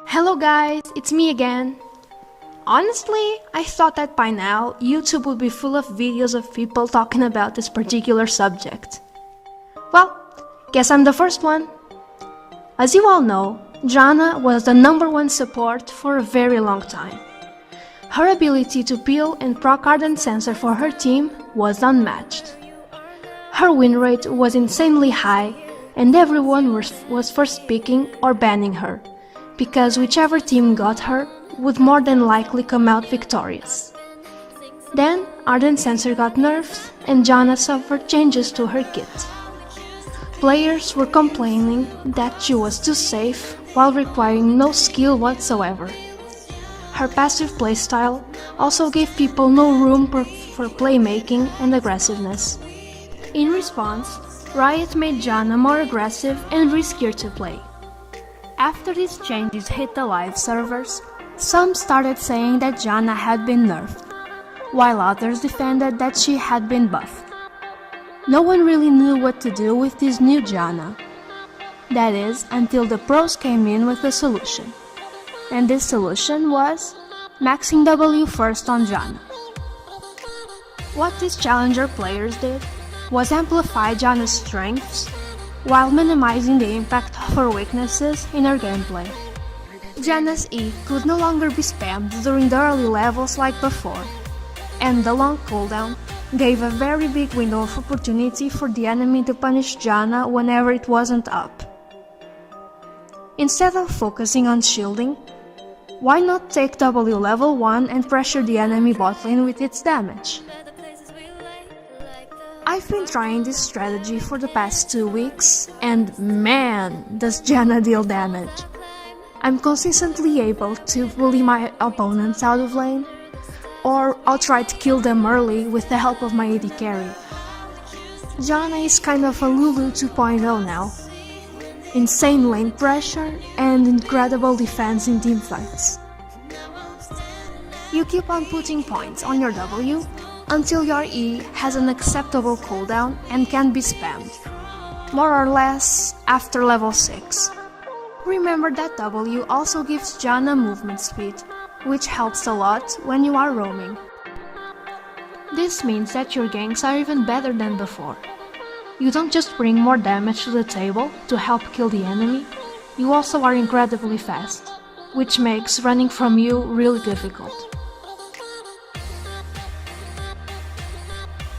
Hello guys, it's me again. Honestly, I thought that by now YouTube would be full of videos of people talking about this particular subject. Well, guess I'm the first one. As you all know, Janna was the #1 support for a very long time. Her ability to peel and proc Ardent Sensor for her team was unmatched. Her win rate was insanely high and everyone was first picking or banning her, because whichever team got her would more than likely come out victorious. Then, Ardent Sensor got nerfed and Janna suffered changes to her kit. Players were complaining that she was too safe while requiring no skill whatsoever. Her passive playstyle also gave people no room for playmaking and aggressiveness. In response, Riot made Janna more aggressive and riskier to play. After these changes hit the live servers, some started saying that Janna had been nerfed, while others defended that she had been buffed. No one really knew what to do with this new Janna. That is, until the pros came in with a solution. And this solution was maxing W first on Janna. What these challenger players did was amplify Janna's strengths while minimizing the impact of her weaknesses in her gameplay. Janna's E could no longer be spammed during the early levels like before, and the long cooldown gave a very big window of opportunity for the enemy to punish Janna whenever it wasn't up. Instead of focusing on shielding, why not take W level 1 and pressure the enemy bot lane with its damage? I've been trying this strategy for the past 2 weeks, and man, does Janna deal damage. I'm consistently able to bully my opponents out of lane, or outright kill them early with the help of my AD carry. Janna is kind of a Lulu 2.0 now. Insane lane pressure and incredible defense in teamfights. You keep on putting points on your W until your E has an acceptable cooldown and can be spammed, more or less after level 6. Remember that W also gives Janna movement speed, which helps a lot when you are roaming. This means that your ganks are even better than before. You don't just bring more damage to the table to help kill the enemy, you also are incredibly fast, which makes running from you really difficult.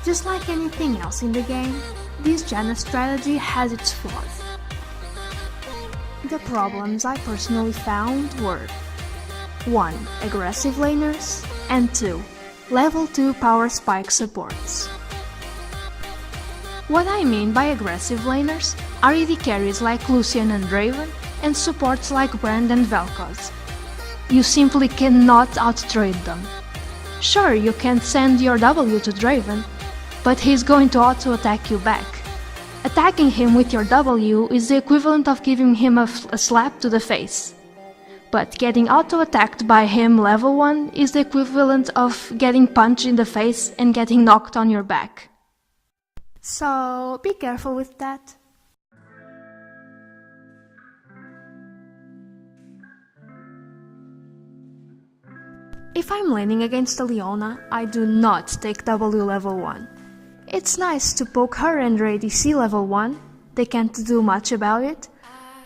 Just like anything else in the game, this Janna strategy has its flaws. The problems I personally found were 1. Aggressive laners, and 2. Level 2 power spike supports. What I mean by aggressive laners are AD carries like Lucian and Draven, and supports like Brand and Vel'Koz. You simply cannot outtrade them. Sure, you can send your W to Draven, but he's going to auto-attack you back. Attacking him with your W is the equivalent of giving him a slap to the face. But getting auto-attacked by him level 1 is the equivalent of getting punched in the face and getting knocked on your back. So be careful with that. If I'm laning against a Leona, I do not take W level 1. It's nice to poke her and her ADC level 1, they can't do much about it,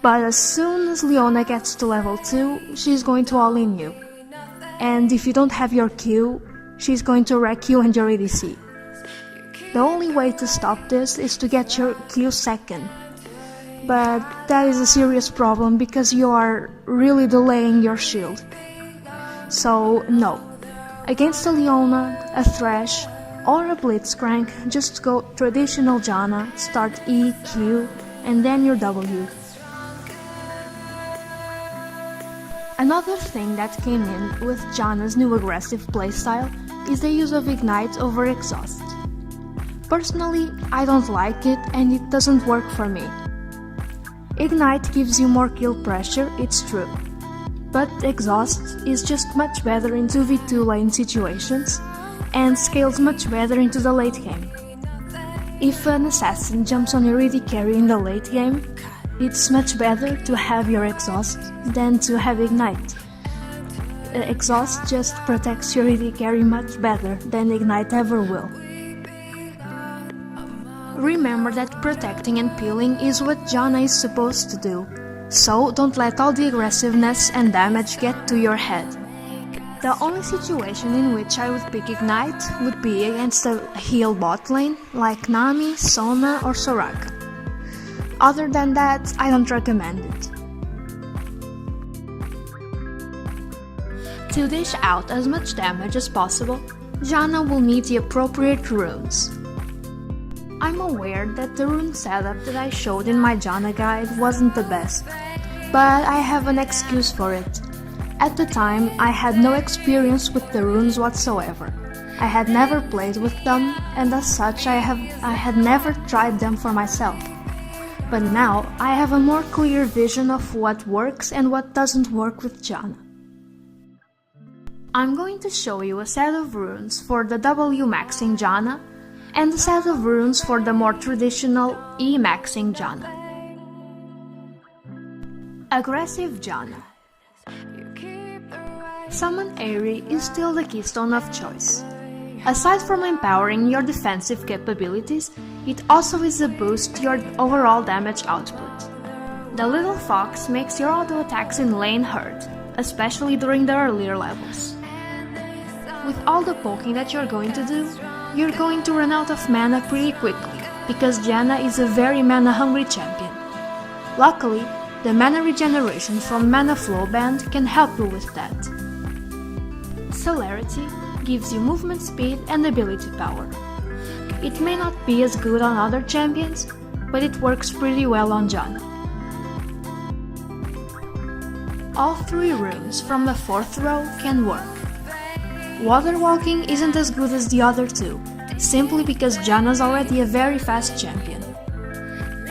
but as soon as Leona gets to level 2, she's going to all-in you. And if you don't have your Q, she's going to wreck you and your ADC. The only way to stop this is to get your Q second, but that is a serious problem because you are really delaying your shield. So no, against a Leona, a Thresh, or a Blitzcrank, just go traditional Janna, start E, Q, and then your W. Another thing that came in with Janna's new aggressive playstyle is the use of Ignite over Exhaust. Personally, I don't like it and it doesn't work for me. Ignite gives you more kill pressure, it's true, but Exhaust is just much better in 2v2 lane situations and scales much better into the late game. If an assassin jumps on your AD carry in the late game, It's much better to have your exhaust than to have ignite. Exhaust just protects your AD carry much better than ignite ever will. Remember that protecting and peeling is what Janna is supposed to do, so don't let all the aggressiveness and damage get to your head. The only situation in which I would pick ignite would be against a heal bot lane like Nami, Sona or Soraka. Other than that, I don't recommend it. To dish out as much damage as possible, Janna will need the appropriate runes. I'm aware that the rune setup that I showed in my Janna guide wasn't the best, but I have an excuse for it. At the time, I had no experience with the runes whatsoever. I had never played with them, and as such I had never tried them for myself. But now, I have a more clear vision of what works and what doesn't work with Janna. I'm going to show you a set of runes for the W Maxing Janna and a set of runes for the more traditional E Maxing Janna. Aggressive Janna. Summon Aerie is still the keystone of choice. Aside from empowering your defensive capabilities, it also is a boost to your overall damage output. The little fox makes your auto attacks in lane hurt, especially during the earlier levels. With all the poking that you're going to do, you're going to run out of mana pretty quickly, because Janna is a very mana-hungry champion. Luckily, the mana regeneration from Mana Flow Band can help you with that. Celerity gives you movement speed and ability power. It may not be as good on other champions, but it works pretty well on Janna. All three runes from the 4th row can work. Water Walking isn't as good as the other two, simply because Janna's already a very fast champion.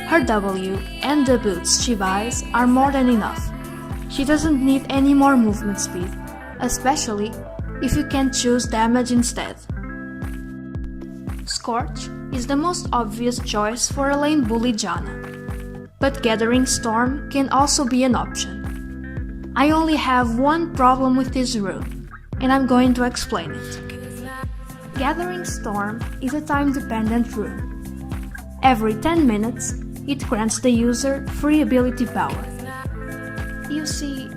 Her W and the boots she buys are more than enough. She doesn't need any more movement speed, especially if you can choose damage instead. Scorch is the most obvious choice for a lane bully Janna, but Gathering Storm can also be an option. I only have one problem with this rune, and I'm going to explain it. Gathering Storm is a time-dependent rune. Every 10 minutes, it grants the user free ability power. You see,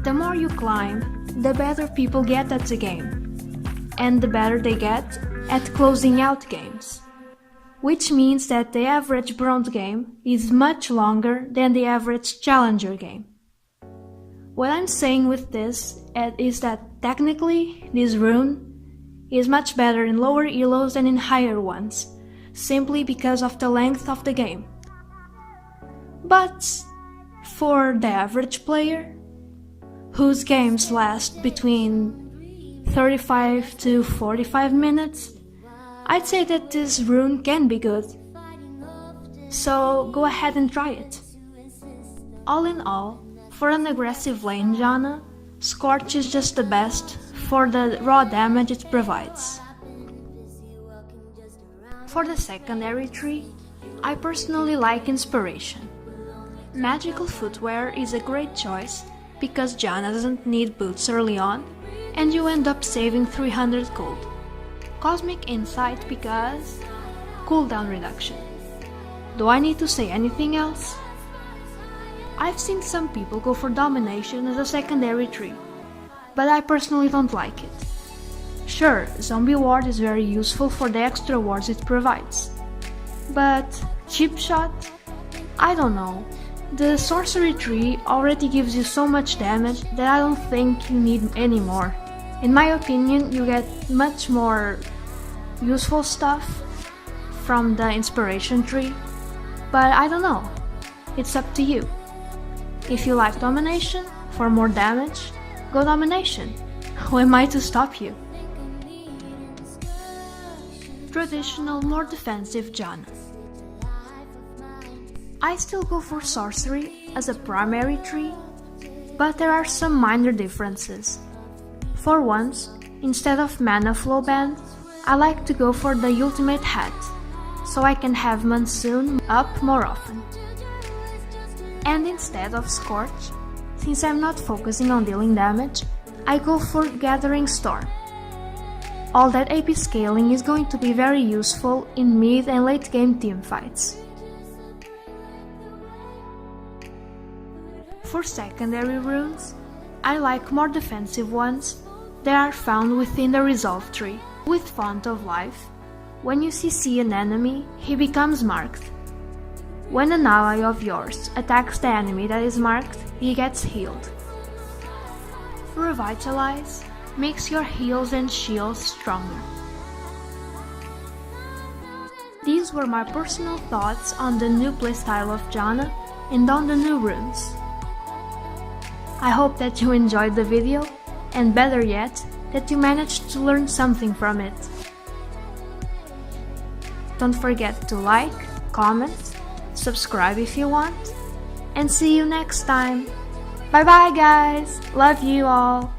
the more you climb, the better people get at the game, and the better they get at closing out games, which means that the average bronze game is much longer than the average challenger game. What I'm saying with this is that technically this rune is much better in lower elos than in higher ones, simply because of the length of the game. But for the average player, whose games last between 35 to 45 minutes, I'd say that this rune can be good. So go ahead and try it. All in all, for an aggressive lane Janna, Scorch is just the best for the raw damage it provides. For the secondary tree, I personally like Inspiration. Magical Footwear is a great choice because Janna doesn't need boots early on, and you end up saving 300 gold. Cosmic Insight because cooldown reduction. Do I need to say anything else? I've seen some people go for Domination as a secondary tree, but I personally don't like it. Sure, Zombie Ward is very useful for the extra wards it provides, but Chip Shot? I don't know. The sorcery tree already gives you so much damage that I don't think you need any more. In my opinion, you get much more useful stuff from the inspiration tree, but I don't know. It's up to you. If you like domination for more damage, go domination. Who am I to stop you? Traditional, more defensive Janna. I still go for sorcery as a primary tree, but there are some minor differences. For once, instead of Mana Flow Band, I like to go for the ultimate hat, so I can have Monsoon up more often. And instead of Scorch, since I'm not focusing on dealing damage, I go for Gathering Storm. All that AP scaling is going to be very useful in mid and late game teamfights. For secondary runes, I like more defensive ones that are found within the resolve tree. With Font of Life, when you CC an enemy, he becomes marked. When an ally of yours attacks the enemy that is marked, he gets healed. Revitalize makes your heals and shields stronger. These were my personal thoughts on the new playstyle of Janna and on the new runes. I hope that you enjoyed the video, and better yet, that you managed to learn something from it. Don't forget to like, comment, subscribe if you want, and see you next time. Bye bye guys, love you all.